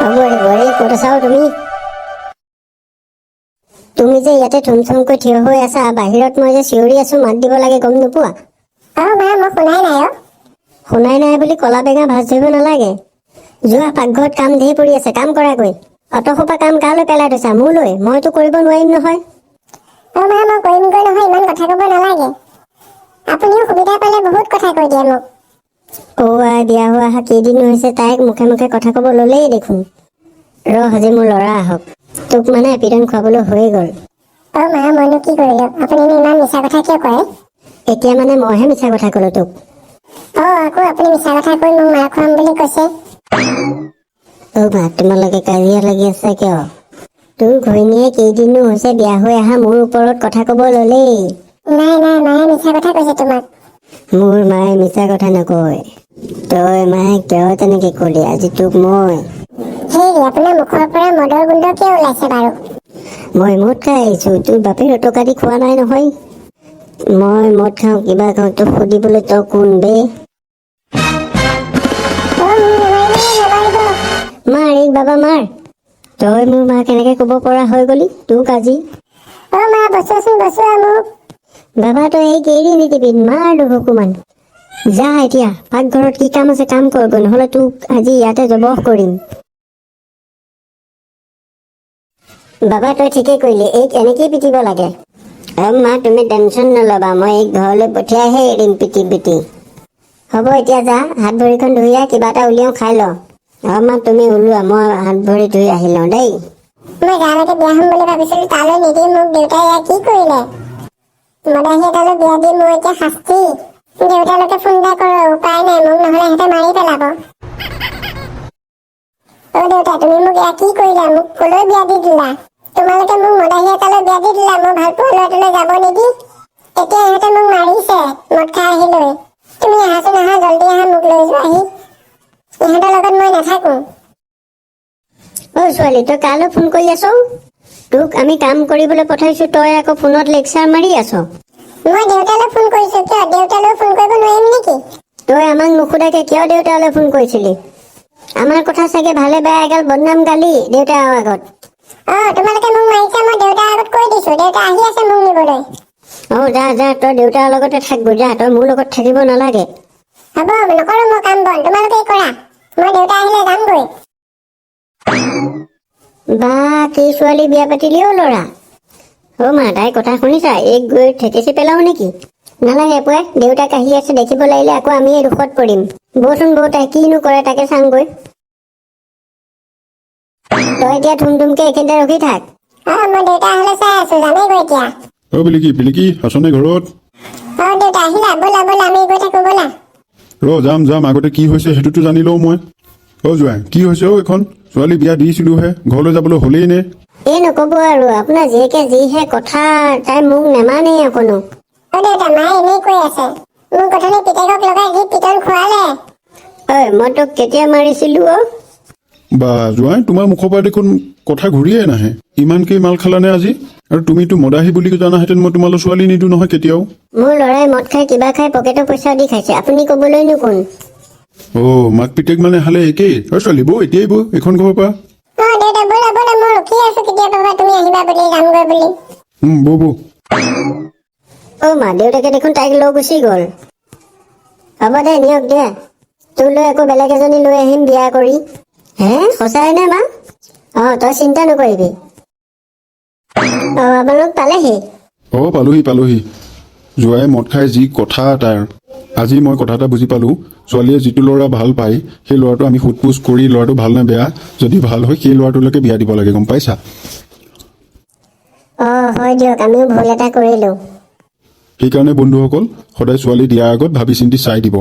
বৰে ক'ত আছাও তুমি যে ইয়াতে থমথমকৈ থিয় হৈ আছা, বাহিৰত মই যে চিঞৰি আছো, মাত দিব লাগে গম নোপোৱা? মা মই শুনাই নাই শুনাই নাই বুলি কলা বেঙা ভাজ ধৰিব নালাগে। যোৱা, পাকঘৰত কাম ধেৰ পৰি আছে, কাম কৰাগৈ। অতসোপা কাম কালৈ পেলাই থৈছা? মোলৈ? মইতো কৰিব নোৱাৰিম নহয়। মা মই কৰিমগৈ নহয়, ইমান কথা ক'ব নালাগে। আপুনিও সুবিধা পালে বহুত কথা কৈ দিয়ে মোক। বিয়া হোৱা কেইদিন হৈছে, তাইক মুখে মুখে কথা ক'ব ল'লেই দেখোন। আজি মোৰ ল'ৰা আহক, তোক মানে পিটন খুৱাবলৈ হৈয়ে গ'ল। মা মইনো কি কৰিলো? আপুনি ইমান মিছা কথা কিয় কয়? এতিয়া মানে মইহে মিছা কথা ক'লো তোক। আকৌ আপুনি মিছা কথা কৈ মোক মাৰ খুৱাম বুলি কৈছে। মা, তোমালোকে কাজিয়া লাগি আছে কিয়? তোৰ ঘৈণীয়ে কেইদিনো হৈছে বিয়া হৈ আহা মোৰ ওপৰত কথা ক'ব ল'লেই। নাই মায়ে মিছা কথা কৈছে তোমাক। মোৰ মায়ে মিছা কথা নকয়। তই মায়ে কিয় তেনেকে ক'লি? আজি তোক মই আপোনাৰ মুখৰ পৰা মদৰ গোন্ধ কিয় ওলাইছে বাৰু? মই মদ খাই আহিছো, তোৰ বাপেৰ অটকা দি খোৱা নাই নহয়। মই মদ খাওঁ, কিবা খাওঁ, তোক সুধিবলৈ তই কোন বে? মাৰ এই বাবা মাৰ। তই মোৰ মা কেনেকে ক'ব পৰা হৈ গলি তোক আজি? মা বচোৱাচোন, বচোৱা মোক। বাবা তই এই কেৰি নিদিবি, মাৰ দুভকুমান। যা এতিয়া, পাকঘৰত কি কাম আছে কাম কৰগৈ, নহ'লে তোক আজি ইয়াতে জবহ কৰিম। বাবা তই ঠিকেই কৰিলি, এইক এনেকেই পিটিব লাগে। মা তুমি টেনচন নল'বা, মই এইক ঘৰলৈ পঠিয়াইহে এৰিম পিটি। হ'ব এতিয়া যা, হাত ভৰিখন ধুই আহ, কিবা এটা উলিয়াও খাই ল। মা তুমি ওলোৱা, মই হাত ভৰি ধুই আহি লওঁ দেই। মই গাঁৱলৈকে বিয়া হ'ম বুলি ভাবিছিলো, তালৈ নিদি মোক দেউতাই ইয়াত কি কৰিলে? মদাহী এটালৈ বিয়া দি মোৰ এতিয়া শাস্তি। দেউতালৈকে ফোন এটা কৰো, উপায় নাই, মোক নহ'লে সিহঁতে মাৰি পেলাব। দেউতা তুমি মোক এয়া কি কৰিলা? মোক কলৈ বিয়া দি দিলা? তোমালোকে মোক মদাহী এটালৈ বিয়া দি দিলা, মই ভাল পোৱা ল'ৰাটোলৈ যাব নিদি। এতিয়া ইহঁতে মোক মাৰিছে মদ খাই আহিলৈ। তুমি আহাচোন, আহা জল্দি আহা, মোক লৈ যোৱাহি। ইহঁতৰ লগত মই নাথাকো। ছোৱালী তই কালৈ ফোন কৰি আছ? তোক আমি কাম কৰিবলৈ পঠাইছো, তই আকৌ ফোনত লেকচাৰ মাৰি আছ। মই দেউতালৈ ফোন কৰিছো, কিয় দেউতালৈ ফোন কৰিব নোৱাৰিম নেকি? তই আমাক নুসুধাকে কিয় দেউতালৈ ফোন কৰিছিলি? আমাৰ কথা চাগে ভালে বেয়া এগাল বদনাম গালি দেউতাৰ আগত। তোমালোকে মোক মাৰিছা, মই দেউতাৰ আগত কৈ দিছো, দেউতা আহি আছে মোক নিবলৈ। যা তই দেউতাৰ লগতে থাকগৈ, যা তই মোৰ লগত থাকিব নালাগে। হ'ব, নকৰো মই কাম বন, তোমালোকে কৰা। মই দেউতা আহিলে যামগৈ। বা কি ছোৱালী বিয়া পাতিলি ল'ৰা? মা তাই কথা শুনিছা? এইক গৈ ঠেকেচি পেলাও নেকি? নালাগে পুৱাই, দেউতাক আহি আছে, দেখিব লাগিলে আকৌ আমি এই দুখত পৰিম। বৌচোন বৌ, তাই কিনো কৰে তাকে চাংগৈ। তই এতিয়া ধুমধুমকে এইখিনিতে ৰখি থাক। মই দেউতা আহিলে চাই আছো, যামেগৈ এতিয়া। পিলিকি আছনে ঘৰত? দেউতা আহিলা, ব'লা আমি গৈ থাকো ব'লা। যাম, আগতে কি হৈছে সেইটোতো জানি লওঁ মই। জোৱাই কি হৈছে এইখন? ছোৱালী বিয়া দিছিলোহে, ঘৰলৈ যাবলৈ হ'লেই নে? নকব আৰু, আপোনাৰ জীয়েকে যিহে কথা, তাই মোক নেমানেই অকনো। দেউতা মায়ে এনেই কৈ আছে, মোক গধূলি পিতেকক লগাই যি পিটন খোৱালে। মই তোক কেতিয়া মাৰিছিলো? বা জোৱাই, তোমাৰ মুখৰ পৰা দেখোন কথা ঘূৰিয়ে নাহে। ইমানকেই মাল খালানে আজি? আৰু তুমিতো মদাহী বুলি জানাহেঁতেন মই তোমালৈ ছোৱালী নিদো নহয় কেতিয়াও। মোৰ ল'ৰাই মদ খাই কিবা খাই পকেটৰ পইচা দি খাইছে, আপুনি কবলৈনো কোন? মাক পিতেক মানে হালে একেই। ছোৱালী বৌ, এতিয়াই বৌ এইখন ঘৰৰ পৰা। দেউতা ব'লা মই ৰখি আছো কেতিয়াবা তুমি আহিবা বুলি, যামগৈ বুলি। বৌ। মা দেউতাকে দেখোন তাইক লৈ গুচি গ'ল। হ'ব দে, নিয়ক দে, তোলৈ আকৌ বেলেগ এজনী লৈ আহিম বিয়া কৰি। সঁচাই নে মা? তই চিন্তা নকৰিবি। আপোনালোক পালেহি? পালোহি। জোৱাই মদ খাই যি কথা তাৰ। আজি মই কথা এটা বুজি পালো, ছোৱালীয়ে যিটো ল'ৰা ভাল পায় সেই ল'ৰাটো আমি সোধ পোছ কৰি ল'ৰাটো ভাল নে বেয়া, যদি ভাল হয় সেই ল'ৰাটোলৈকে বিয়া দিব লাগে, গম পাইছা? হয় দিয়ক, আমিও ভুল এটা কৰিলো। সেইকাৰণে বন্ধুসকল, সদায় ছোৱালী দিয়াৰ আগত ভাবি চিন্তি চাই দিব।